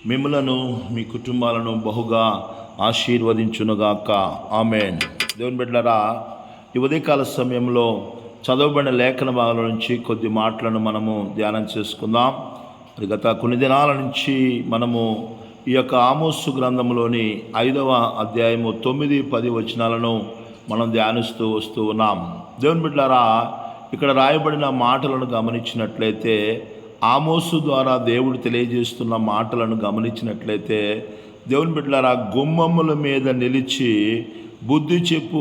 మిమ్ములను మీ కుటుంబాలను బహుగా ఆశీర్వదించునుగాక. ఆమేన్. దేవుని బిడ్డలారా, ఈ ఉదయకాల సమయంలో చదవబడిన లేఖన భాగాల నుంచి కొద్ది మాటలను మనము ధ్యానం చేసుకుందాం. మరి గత కొన్ని దినాల నుంచి మనము ఈ యొక్క ఆమోసు గ్రంథంలోని 5వ అధ్యాయము 9-10 వచనాలను మనం ధ్యానిస్తూ వస్తూ ఉన్నాం. దేవుని బిడ్డలారా, ఇక్కడ రాయబడిన మాటలను గమనించినట్లయితే, ఆమోసు ద్వారా దేవుడు తెలియజేస్తున్న మాటలను గమనించినట్లయితే, దేవుని బిడ్డలారా, గుమ్మముల మీద నిలిచి బుద్ధి చెప్పు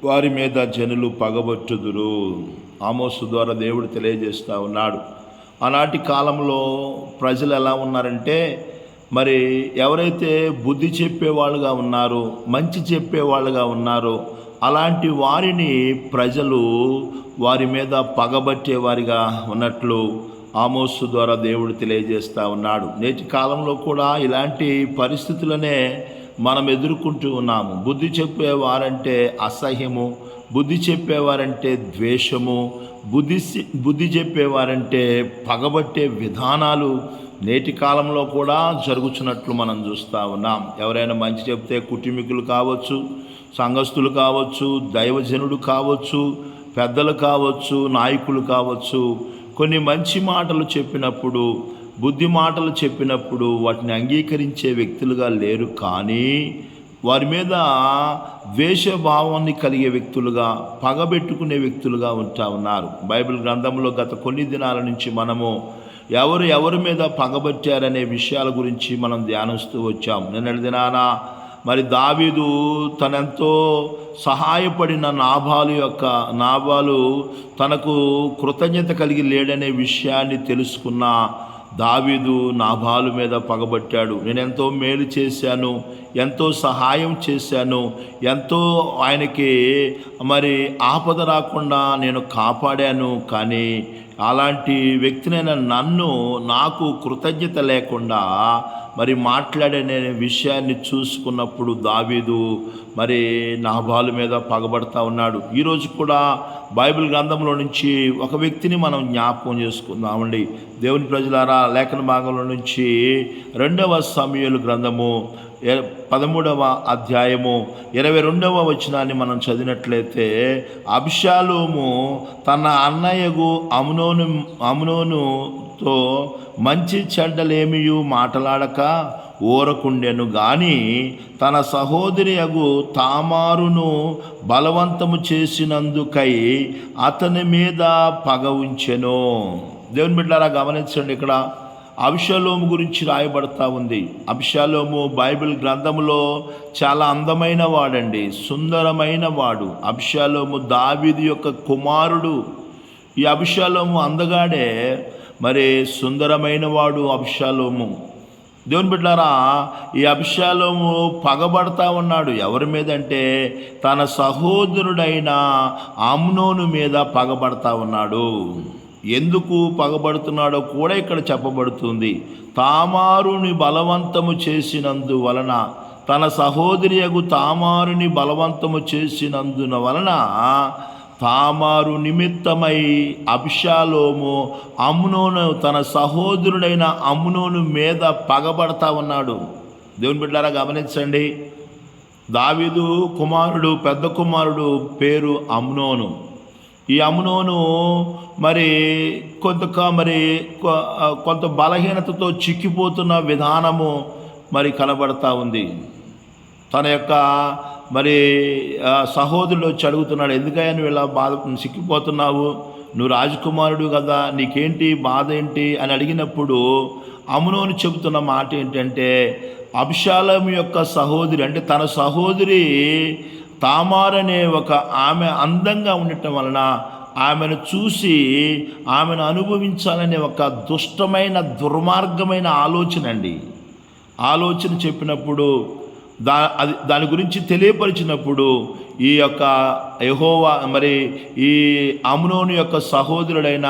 వారి మీద జనులు పగబట్టుదురు. ఆమోసు ద్వారా దేవుడు తెలియజేస్తూ ఉన్నాడు. ఆనాటి కాలంలో ప్రజలు ఎలా ఉన్నారంటే, మరి ఎవరైతే బుద్ధి చెప్పేవాళ్ళుగా ఉన్నారో, మంచి చెప్పేవాళ్ళుగా ఉన్నారో, అలాంటి వారిని ప్రజలు వారి మీద పగబట్టేవారిగా ఉన్నట్లు ఆమోసు ద్వారా దేవుడు తెలియజేస్తూ ఉన్నాడు. నేటి కాలంలో కూడా ఇలాంటి పరిస్థితులనే మనం ఎదుర్కొంటూ ఉన్నాము. బుద్ధి చెప్పేవారంటే అసహ్యము, బుద్ధి చెప్పేవారంటే ద్వేషము, బుద్ధి చెప్పేవారంటే పగబట్టే విధానాలు నేటి కాలంలో కూడా జరుగుతున్నట్లు మనం చూస్తూ ఉన్నాం. ఎవరైనా మంచి చెప్తే కుటుంబీకులు కావచ్చు, సంఘస్థులు కావచ్చు, దైవజనుడు కావచ్చు, పెద్దలు కావచ్చు, నాయకులు కావచ్చు, కొన్ని మంచి మాటలు చెప్పినప్పుడు, బుద్ధి మాటలు చెప్పినప్పుడు వాటిని అంగీకరించే వ్యక్తులుగా లేరు. కానీ వారి మీద ద్వేషభావాన్ని కలిగే వ్యక్తులుగా, పగబెట్టుకునే వ్యక్తులుగా ఉంటా ఉన్నారు. బైబిల్ గ్రంథంలో గత కొన్ని దినాల నుంచి మనము ఎవరి మీద పగబట్టారనే విషయాల గురించి మనం ధ్యానిస్తూ వచ్చాం. నిన్నటి దినాన మరి దావీదు తనెంతో సహాయపడిన నాబాలు తనకు కృతజ్ఞత కలిగి లేడనే విషయాన్ని తెలుసుకున్న దావీదు నాబాలు మీద పగబట్టాడు. నేను ఎంతో మేలు చేశాను, ఎంతో సహాయం చేశాను, ఎంతో ఆయనకి మరి ఆపద రాకుండా నేను కాపాడాను. కానీ అలాంటి వ్యక్తినైన నాకు కృతజ్ఞత లేకుండా మరి మాట్లాడనే విషయాన్ని చూసుకున్నప్పుడు దావీదు మరి నాబాలు మీద పగబడతా ఉన్నాడు. ఈరోజు కూడా బైబిల్ గ్రంథంలో నుంచి ఒక వ్యక్తిని మనం జ్ఞాపకం చేసుకుందామండి. దేవుని ప్రజలారా, లేఖన భాగంలో నుంచి 2వ సమూయేలు గ్రంథము 13వ అధ్యాయము 22వ వచనాన్ని మనం చదివినట్లయితే, అబ్షాలోము తన అన్నయ్యకు అమ్నోనుతో మంచి చెడ్డలేమియు మాట్లాడక ఊరకుండెను గాని తన సహోదరి అగు తామారును బలవంతము చేసినందుకై అతని మీద పగ ఉంచెను. దేవుని బిడ్డలారా, గమనించండి, ఇక్కడ అబ్షాలోము గురించి రాయబడతా ఉంది. అబ్షాలోము బైబిల్ గ్రంథంలో చాలా అందమైన వాడండి, సుందరమైన వాడు. అబ్షాలోము దావీదు యొక్క కుమారుడు. ఈ అబ్షాలోము అందగాడే, మరి సుందరమైన వాడు అబ్షాలోము. దేవుని బిడ్డలారా, ఈ అబ్షాలోము పగబడతా ఉన్నాడు. ఎవరి మీద అంటే తన సహోదరుడైన అమ్నోను మీద పగబడతా ఉన్నాడు. ఎందుకు పగబడుతున్నాడో కూడా ఇక్కడ చెప్పబడుతుంది. తామారుని బలవంతము చేసినందువలన, తన సహోదరియగు తామారుని బలవంతము చేసినందున వలన తామారు నిమిత్తమై అబ్షాలోము తన సహోదరుడైన అమ్నోను మీద పగబడతా ఉన్నాడు. దేవుని బిడ్డలారా, గమనించండి, దావీదు కుమారుడు, పెద్ద కుమారుడు పేరు అమ్నోను. ఈ అమ్నోను మరి కొంత బలహీనతతో చిక్కిపోతున్న విధానము మరి కనబడతా ఉంది. తన యొక్క మరి సహోదరుడు వచ్చి అడుగుతున్నాడు, ఎందుకయ్యా నువ్వు ఇలా చిక్కిపోతున్నావు, నువ్వు రాజకుమారుడు కదా, నీకేంటి బాధ ఏంటి అని అడిగినప్పుడు అమ్నోను చెబుతున్న మాట ఏంటంటే, అబ్షాలోము యొక్క సహోదరి, అంటే తన సహోదరి తామారు అనే ఒక ఆమె అందంగా ఉండటం వలన ఆమెను చూసి ఆమెను అనుభవించాలనే ఒక దుర్మార్గమైన ఆలోచన చెప్పినప్పుడు, దాని గురించి తెలియపరిచినప్పుడు ఈ యొక్క యెహోవా మరి ఈ అమ్నోను యొక్క సహోదరుడైన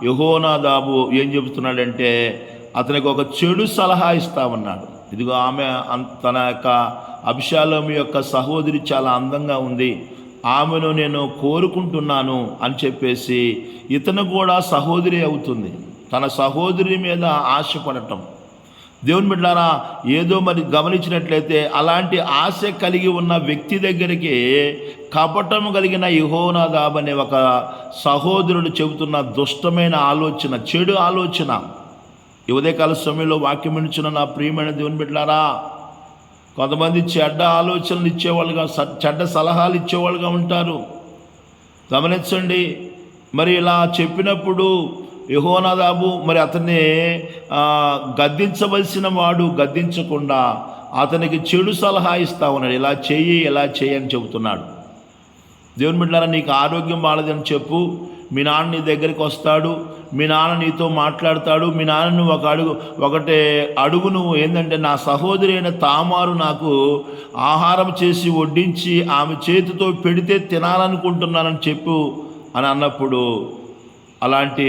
యెహోనాదాబు ఏం చెబుతున్నాడంటే, అతనికి ఒక చెడు సలహా ఇస్తా ఉన్నాడు. ఇదిగో ఆమె తన యొక్క అబ్షాలోము యొక్క సహోదరి చాలా అందంగా ఉంది, ఆమెను నేను కోరుకుంటున్నాను అని చెప్పేసి ఇతను కూడా సహోదరి అవుతుంది. తన సహోదరి మీద ఆశపడటం, దేవుని బిడ్డలారా, ఏదో మరి గమనించినట్లయితే అలాంటి ఆశ కలిగి ఉన్న వ్యక్తి దగ్గరికి కపటము కలిగిన యెహోనాదాబు అనే ఒక సహోదరుడు చెబుతున్న దుష్టమైన ఆలోచన, చెడు ఆలోచన. ఈ ఉదయకాల సమయంలో వాక్యం వినుచున్న నా ప్రియమైన దేవుని బిడ్డలారా, కొంతమంది చెడ్డ ఆలోచనలు ఇచ్చేవాళ్ళుగా, చెడ్డ సలహాలు ఇచ్చేవాళ్ళుగా ఉంటారు. గమనించండి. మరి ఇలా చెప్పినప్పుడు యెహోనాదాబు మరి అతన్ని గద్దించవలసిన వాడు గద్దించకుండా అతనికి చెడు సలహా ఇస్తా ఉన్నాడు. ఇలా చెయ్యి అని చెబుతున్నాడు. దేవుని బిడ్డలారా, నీకు ఆరోగ్యం బాగలేదని చెప్పు, మీ నాన్న నీ దగ్గరికి వస్తాడు, మీ నాన్న నీతో మాట్లాడతాడు. మీ నాన్న నువ్వు ఒకటే అడుగు, నువ్వు ఏంటంటే నా సహోదరి అయిన తామారు నాకు ఆహారం చేసి వడ్డించి ఆమె చేతితో పెడితే తినాలనుకుంటున్నానని చెప్పు అని అన్నప్పుడు అలాంటి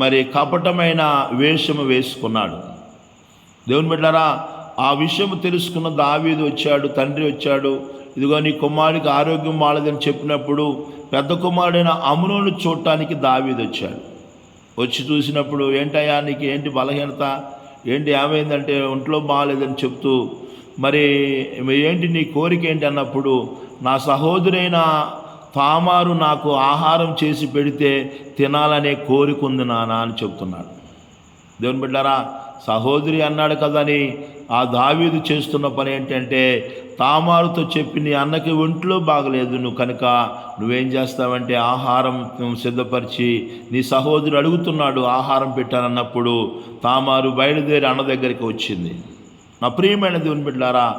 మరి కపటమైన వేషము వేసుకున్నాడు. దేవుని బిడ్డలారా, ఆ విషయం తెలుసుకున్న దావీదు వచ్చాడు, తండ్రి వచ్చాడు. ఇదిగో నీ కుమారుడికి ఆరోగ్యం బాలేదని చెప్పినప్పుడు పెద్ద కుమారుడైన అమ్నోను చూడటానికి దావీదు వచ్చాడు. వచ్చి చూసినప్పుడు, ఏంటయ్యా నీకు ఏంటి బలహీనత, ఏంటి ఏమైందంటే ఒంట్లో బాగాలేదని చెప్తూ, మరి ఏంటి నీ కోరిక ఏంటి అన్నప్పుడు, నా సహోదరైన తామారు నాకు ఆహారం చేసి పెడితే తినాలనే కోరిక ఉంది నాన్న అని చెప్తున్నాడు. దేవుని బిడ్డలారా, సహోదరి అన్నాడు కదని ఆ దావీదు చేస్తున్న పని ఏంటంటే, తామారుతో చెప్పి నీ అన్నకి ఒంట్లో బాగలేదు, నువ్వు కనుక నువ్వేం చేస్తావంటే ఆహారం సిద్ధపరిచి, నీ సహోదరుడు అడుగుతున్నాడు ఆహారం పెట్టానన్నప్పుడు తామారు బయలుదేరి అన్న దగ్గరికి వచ్చింది. నా ప్రియమైన దేవుని బిడ్డలారా,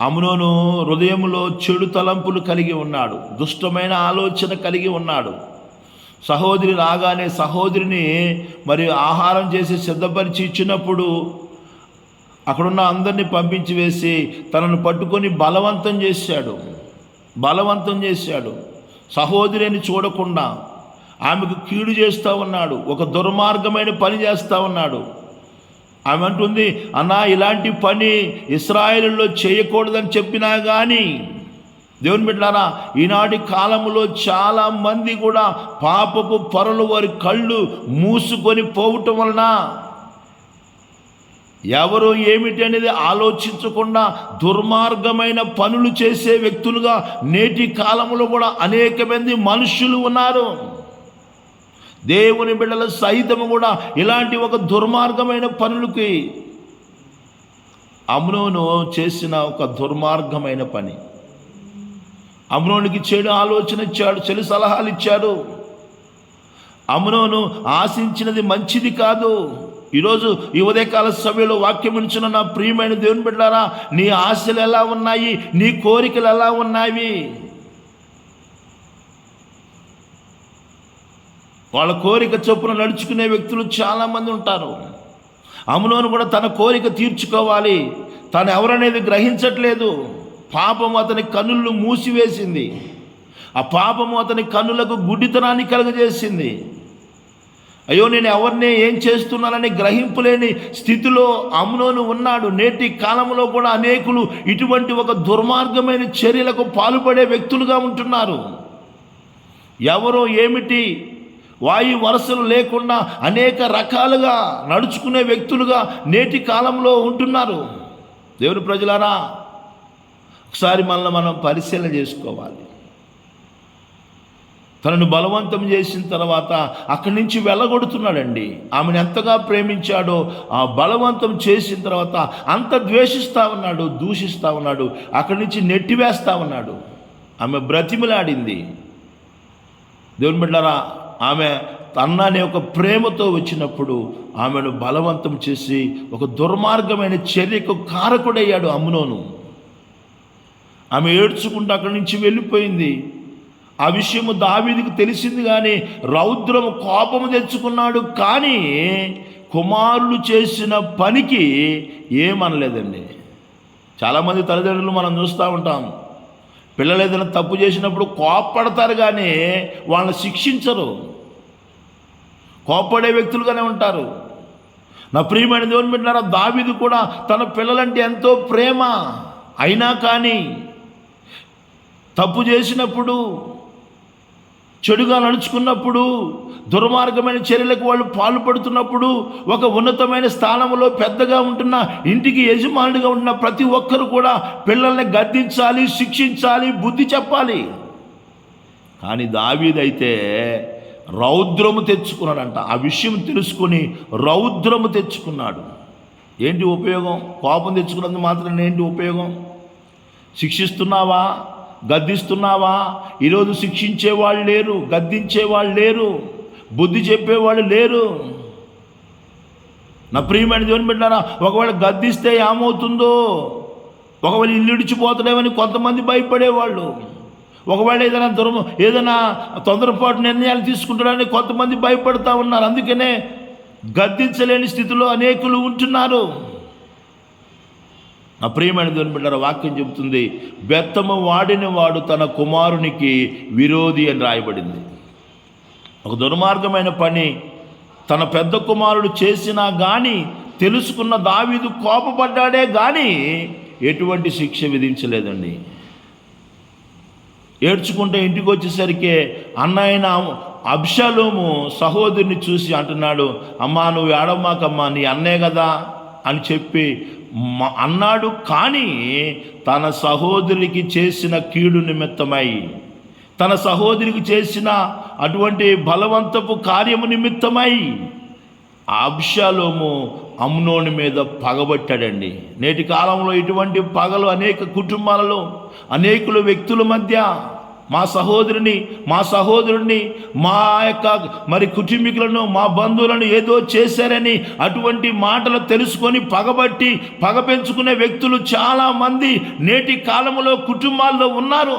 అమ్నోను హృదయంలో చెడు తలంపులు కలిగి ఉన్నాడు, దుష్టమైన ఆలోచన కలిగి ఉన్నాడు. సహోదరి రాగానే సహోదరిని మరి ఆహారం చేసి సిద్ధపరిచి ఇచ్చినప్పుడు అక్కడున్న అందరినీ పంపించి వేసి తనను పట్టుకొని బలవంతం చేశాడు. సహోదరి అని చూడకుండా ఆమెకు కీడు చేస్తూ ఉన్నాడు, ఒక దుర్మార్గమైన పని చేస్తూ ఉన్నాడు. ఆమె అంటుంది, అన్నా ఇలాంటి పని ఇశ్రాయేలులో చేయకూడదని చెప్పినా కానీ, దేవుని బిడ్డలారా, ఈనాటి కాలంలో చాలామంది కూడా పాపపు పొరలు వారి కళ్ళు మూసుకొని పోవటం వలన ఎవరు ఏమిటి అనేది ఆలోచించకుండా దుర్మార్గమైన పనులు చేసే వ్యక్తులుగా నేటి కాలంలో కూడా అనేక మంది మనుషులు ఉన్నారు. దేవుని బిడ్డల సహితము కూడా ఇలాంటి ఒక దుర్మార్గమైన పనులకి అమ్నోను చేసిన ఒక దుర్మార్గమైన పని. అమ్నోనికి చెడు ఆలోచన ఇచ్చాడు, చెడు సలహాలు ఇచ్చాడు. అమ్నోను ఆశించినది మంచిది కాదు. ఈరోజు ఈ ఉదయకాల సమయంలో వాక్యం ఉంచిన నా ప్రియమైన దేవుని బిడ్డలారా, నీ ఆశలు ఎలా ఉన్నాయి, నీ కోరికలు ఎలా ఉన్నాయి? వాళ్ళ కోరిక చొప్పున నడుచుకునే వ్యక్తులు చాలామంది ఉంటారు. అమ్నోను కూడా తన కోరిక తీర్చుకోవాలి, తను ఎవరనేది గ్రహించట్లేదు. పాపము అతని కన్నులను మూసివేసింది. ఆ పాపము అతని కన్నులకు గుడ్డితనాన్ని కలుగజేసింది. అయ్యో నేను ఎవరిని ఏం చేస్తున్నానని గ్రహింపులేని స్థితిలో అమ్నోను ఉన్నాడు. నేటి కాలంలో కూడా అనేకులు ఇటువంటి ఒక దుర్మార్గమైన చర్యలకు పాల్పడే వ్యక్తులుగా ఉంటున్నారు. ఎవరో ఏమిటి వాయు వరసలు లేకుండా అనేక రకాలుగా నడుచుకునే వ్యక్తులుగా నేటి కాలంలో ఉంటున్నారు. దేవుని ప్రజలారా, ఒకసారి మనల్ని మనం పరిశీలన చేసుకోవాలి. తనను బలవంతం చేసిన తర్వాత అక్కడి నుంచి వెళ్ళగొడుతున్నాడండి. ఆమెను ఎంతగా ప్రేమించాడో ఆ బలవంతం చేసిన తర్వాత అంత ద్వేషిస్తూ ఉన్నాడు, దూషిస్తూ ఉన్నాడు, అక్కడి నుంచి నెట్టివేస్తూ ఉన్నాడు. ఆమె బ్రతిమిలాడింది. దేవుని బిడ్డలారా, ఆమె తన్ననే ఒక ప్రేమతో వచ్చినప్పుడు ఆమెను బలవంతం చేసి ఒక దుర్మార్గమైన చర్యకు కారకుడయ్యాడు అమ్నోను. ఆమె ఏడ్చుకుంటూ అక్కడి నుంచి వెళ్ళిపోయింది. ఆ విషయము దావీదుకు తెలిసింది, కానీ రౌద్రము కోపము తెచ్చుకున్నాడు. కానీ కుమారులు చేసిన పనికి ఏమనలేదండి. చాలామంది తల్లిదండ్రులు మనం చూస్తూ ఉంటాం, పిల్లలు ఏదైనా తప్పు చేసినప్పుడు కోప్పడతారు కానీ వాళ్ళని శిక్షించరు, కోప్పడే వ్యక్తులుగానే ఉంటారు. నా ప్రియమైన దేవుని బిడ్డలారా, దావీదు కూడా తన పిల్లలంటే ఎంతో ప్రేమ, అయినా కానీ తప్పు చేసినప్పుడు చెడుగా నడుచుకున్నప్పుడు, దుర్మార్గమైన చర్యలకు వాళ్ళు పాల్పడుతున్నప్పుడు, ఒక ఉన్నతమైన స్థానంలో పెద్దగా ఉంటున్న, ఇంటికి యజమానుడిగా ఉన్న ప్రతి ఒక్కరు కూడా పిల్లల్ని గద్దించాలి, శిక్షించాలి, బుద్ధి చెప్పాలి. కానీ దావీదైతే రౌద్రము తెచ్చుకున్నాడంట. ఆ విషయం తెలుసుకొని రౌద్రము తెచ్చుకున్నాడు. ఏంటి ఉపయోగం? కోపం తెచ్చుకున్నందుకు మాత్రం ఏంటి ఉపయోగం? శిక్షిస్తున్నావా, గద్దిస్తున్నావా? ఈరోజు శిక్షించేవాళ్ళు లేరు, గద్దించేవాళ్ళు లేరు, బుద్ధి చెప్పేవాళ్ళు లేరు. నా ప్రియమైన దేవుని బిడ్డలారా, ఒకవేళ గద్దిస్తే ఏమవుతుందో, ఒకవేళ ఇల్లు ఇడిచిపోతాడేమని కొంతమంది భయపడేవాళ్ళు, ఒకవేళ ఏదైనా తొందరపాటు నిర్ణయాలు తీసుకుంటాడని కొంతమంది భయపడుతూ ఉన్నారు. అందుకనే గద్దించలేని స్థితిలో అనేకులు ఉంటున్నారు. నా ప్రియమైన దేవుని బిడ్డలారా, వాక్యం చెబుతుంది, బెత్తము వాడిన వాడు తన కుమారునికి విరోధి అని రాయబడింది. ఒక దుర్మార్గమైన పని తన పెద్ద కుమారుడు చేసినా కానీ తెలుసుకున్న దావీదు కోపపడ్డాడే కానీ ఎటువంటి శిక్ష విధించలేదండి. ఏడ్చుకుంటే ఇంటికి వచ్చేసరికి అన్నయ్యన అబ్షాలోము సహోదరుని చూసి అంటున్నాడు, అమ్మా నువ్వు ఏడమ్మాకమ్మా, నీ అన్నే కదా అని చెప్పి అన్నాడు. కానీ తన సహోదరికి చేసిన కీడు నిమిత్తమై, తన సహోదరికి చేసిన అటువంటి బలవంతపు కార్యము నిమిత్తమై అబ్షాలోము అమ్నోని మీద పగబట్టాడండి. నేటి కాలంలో ఇటువంటి పగలు అనేక కుటుంబాలలో, అనేకుల వ్యక్తుల మధ్య మా సహోదరుడిని మా యొక్క కుటుంబీకులను, మా బంధువులను ఏదో చేశారని అటువంటి మాటలు తెలుసుకొని పగ పెంచుకునే వ్యక్తులు చాలామంది నేటి కాలంలో కుటుంబాల్లో ఉన్నారు.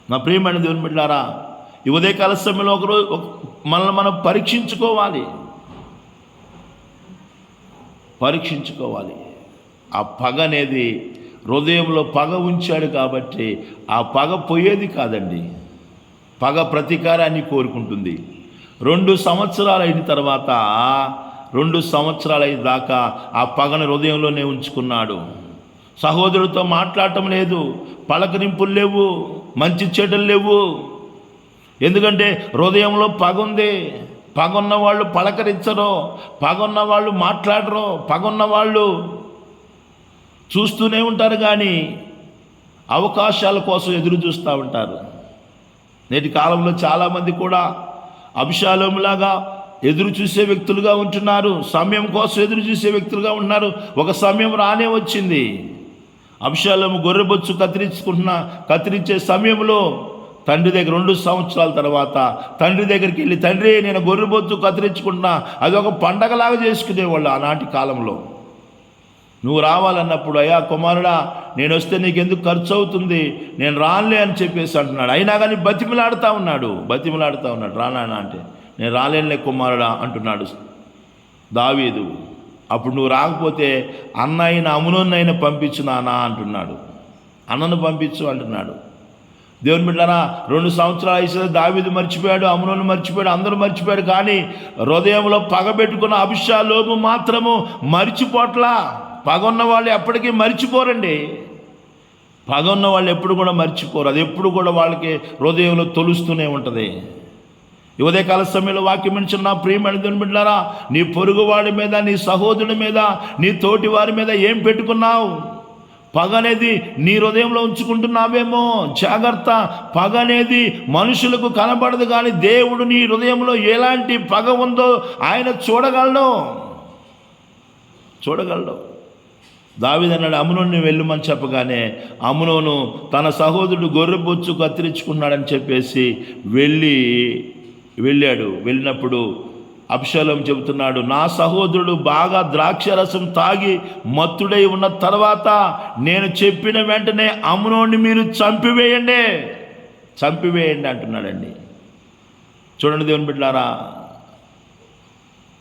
నా ప్రియమైన దేవుని బిడ్డలారా, ఈ ఉదయకాల సమయంలో ఒకరోజు మనల్ని మనం పరీక్షించుకోవాలి. ఆ పగ అనేది హృదయంలో పగ ఉంచాడు కాబట్టి ఆ పగ పోయేది కాదండి. పగ ప్రతీకారాన్ని కోరుకుంటుంది. 2 సంవత్సరాలు అయిన తర్వాత 2 సంవత్సరాలు అయిన దాకా ఆ పగను హృదయంలోనే ఉంచుకున్నాడు. సహోదరుడితో మాట్లాడటం లేదు, పలకరింపులు లేవు, మంచి చెడ్డలు లేవు. ఎందుకంటే హృదయంలో పగ ఉంది. పగున్న వాళ్ళు పలకరించరు, పగున్న వాళ్ళు మాట్లాడరు, పగున్న వాళ్ళు చూస్తూనే ఉంటారు కానీ అవకాశాల కోసం ఎదురు చూస్తూ ఉంటారు. నేటి కాలంలో చాలామంది కూడా అబ్షాలోములాగా ఎదురు చూసే వ్యక్తులుగా ఉంటున్నారు. సమయం కోసం ఎదురు చూసే వ్యక్తులుగా ఉంటున్నారు. ఒక సమయం రానే వచ్చింది. అబ్షాలోము గొర్రెబొచ్చు కత్తిరించే సమయంలో తండ్రి దగ్గర 2 సంవత్సరాల తర్వాత తండ్రి దగ్గరికి వెళ్ళి, తండ్రి నేను గొర్రెబొచ్చు కత్తిరించుకుంటున్నా, అది ఒక పండగలాగా చేసుకునేవాళ్ళు ఆనాటి కాలంలో. నువ్వు రావాలన్నప్పుడు, అయ్యా కుమారుడా నేను వస్తే నీకెందుకు ఖర్చు అవుతుంది, నేను రానులే అని చెప్పేసి అంటున్నాడు. అయినా కానీ బతిమిలాడుతూ ఉన్నాడు. రానా అంటే నేను రాలేనులే కుమారుడా అంటున్నాడు దావీదు. అప్పుడు నువ్వు రాకపోతే అన్నయ్యన అమ్నోన్నైనా పంపించు నానా అంటున్నాడు. అన్నను పంపించు అంటున్నాడు. దేవుని బిడ్డలారా, 2 సంవత్సరాలు అయితే దావీదు మర్చిపోయాడు, అమ్నోను మర్చిపోయాడు, అందరూ మర్చిపోయాడు. కానీ హృదయంలో పగబెట్టుకున్న అబ్షాలోము మాత్రము మర్చిపోట్లా. పగొన్న వాళ్ళు ఎప్పటికీ మర్చిపోరండి. పగొన్న వాళ్ళు ఎప్పుడు కూడా మర్చిపోరు. అది ఎప్పుడు కూడా వాళ్ళకి హృదయంలో తొలుస్తూనే ఉంటుంది. ఈ ఉదయకాల సమయంలో వాక్యం వినిచిన నా ప్రియమైన దేవుని బిడ్డలారా, నీ పొరుగువాడి మీద, నీ సహోదరుడి మీద, నీ తోటి వారి మీద ఏం పెట్టుకున్నావు? పగ అనేది నీ హృదయంలో ఉంచుకుంటున్నావేమో, జాగ్రత్త. పగ అనేది మనుషులకు కనబడదు కానీ దేవుడు నీ హృదయంలో ఎలాంటి పగ ఉందో ఆయన చూడగలడు. దావీదు అన్నాడు, అమ్నోను వెళ్ళమని చెప్పగానే అమ్నోను తన సహోదరుడు గొర్రెబొచ్చు కత్తిరించుకున్నాడని చెప్పేసి వెళ్ళాడు. వెళ్ళినప్పుడు అబ్షాలోము చెబుతున్నాడు, నా సహోదరుడు బాగా ద్రాక్షరసం తాగి మత్తుడై ఉన్న తర్వాత నేను చెప్పిన వెంటనే అమ్నోని మీరు చంపివేయండి అంటున్నాడండి. చూడండి దేవుని బిడ్డలారా,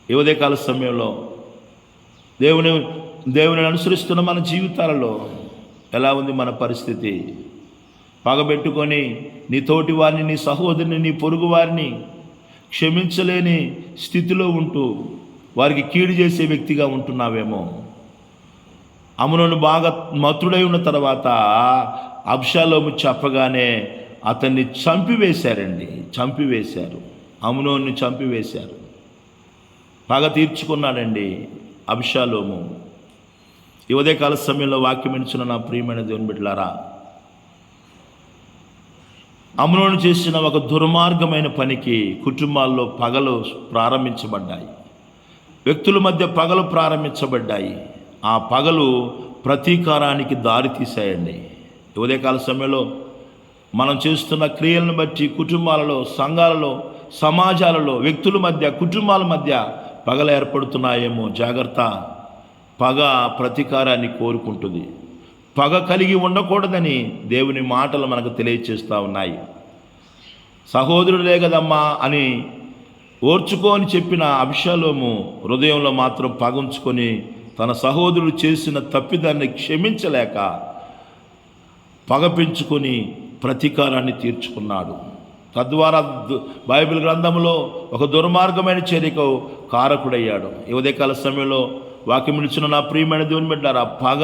ఈ ఉదయకాల సమయంలో దేవుని అనుసరిస్తున్న మన జీవితాలలో ఎలా ఉంది మన పరిస్థితి? పగబెట్టుకొని నీ తోటి వారిని, నీ సహోదరుని, నీ పొరుగు వారిని క్షమించలేని స్థితిలో ఉంటూ వారికి కీడు చేసే వ్యక్తిగా ఉంటున్నావేమో. అమ్నోను బాగా మత్తుడై ఉన్న తర్వాత అబ్షాలోము చెప్పగానే అతన్ని చంపివేశారండి, చంపివేశారు. అమ్నోన్ని చంపివేశారు. పగ తీర్చుకున్నాడండి అబ్షాలోము. ఈ ఉదయకాల సమయంలో వాక్యం వినుచున్న నా ప్రియమైన దేవుని బిడ్డలారా, అమ్నోను చేసిన ఒక దుర్మార్గమైన పనికి కుటుంబాల్లో పగలు ప్రారంభించబడ్డాయి, వ్యక్తుల మధ్య పగలు ప్రారంభించబడ్డాయి. ఆ పగలు ప్రతీకారానికి దారి తీశాయండి. ఈ ఉదయకాల సమయంలో మనం చేస్తున్న క్రియలను బట్టి కుటుంబాలలో, సంఘాలలో, సమాజాలలో, వ్యక్తుల మధ్య, కుటుంబాల మధ్య పగలు ఏర్పడుతున్నాయేమో జాగ్రత్త. పగ ప్రతీకారాన్ని కోరుకుంటుంది. పగ కలిగి ఉండకూడదని దేవుని మాటలు మనకు తెలియచేస్తూ ఉన్నాయి. సహోదరుడే కదమ్మా అని ఓర్చుకోని చెప్పిన అబ్షాలోము హృదయంలో మాత్రం పగుంచుకొని తన సహోదరుడు చేసిన తప్పిదాన్ని క్షమించలేక పగ పెంచుకొని ప్రతీకారాన్ని తీర్చుకున్నాడు. తద్వారా బైబిల్ గ్రంథంలో ఒక దుర్మార్గమైన చర్యకు కారకుడయ్యాడు. ఈ ఉదయకాల సమయంలో వాక్యం ఇచ్చిన నా ప్రియమైన దేవుని బిడ్డలారా, పగ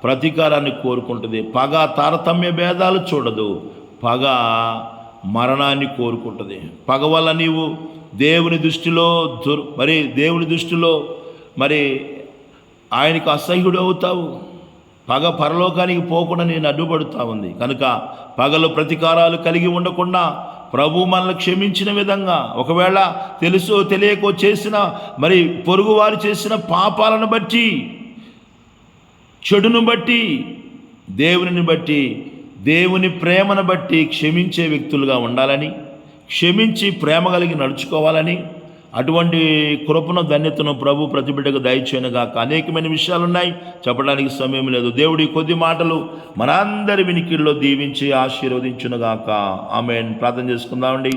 ప్రతీకారాన్ని కోరుకుంటుంది. పగ తారతమ్య భేదాలు చూడదు. పగ మరణాన్ని కోరుకుంటుంది. పగ వల్ల నీవు దేవుని దృష్టిలో మరి ఆయనకు అసహ్యుడు అవుతావు. పగ పరలోకానికి పోకుండా నేను అడ్డుపడుతూ ఉంది. కనుక పగలు ప్రతీకారాలు కలిగి ఉండకుండా ప్రభు మనల్ని క్షమించిన విధంగా, ఒకవేళ తెలుసో తెలియకో చేసిన మరి పొరుగువారు చేసిన పాపాలను బట్టి, చెడును బట్టి, దేవుని బట్టి, దేవుని ప్రేమను బట్టి క్షమించే వ్యక్తులుగా ఉండాలని, క్షమించి ప్రేమ కలిగి నడుచుకోవాలని, అటువంటి కృపను, ధన్యతను ప్రభు ప్రతి బిడ్డకు దయచేయనుగాక. అనేకమైన విషయాలు ఉన్నాయి, చెప్పడానికి సమయం లేదు. దేవుడి కొద్ది మాటలు మనందరి వినికిడిలో దీవించి ఆశీర్వదించునుగాక. ఆమేన్. ప్రార్థన చేసుకుందామండి.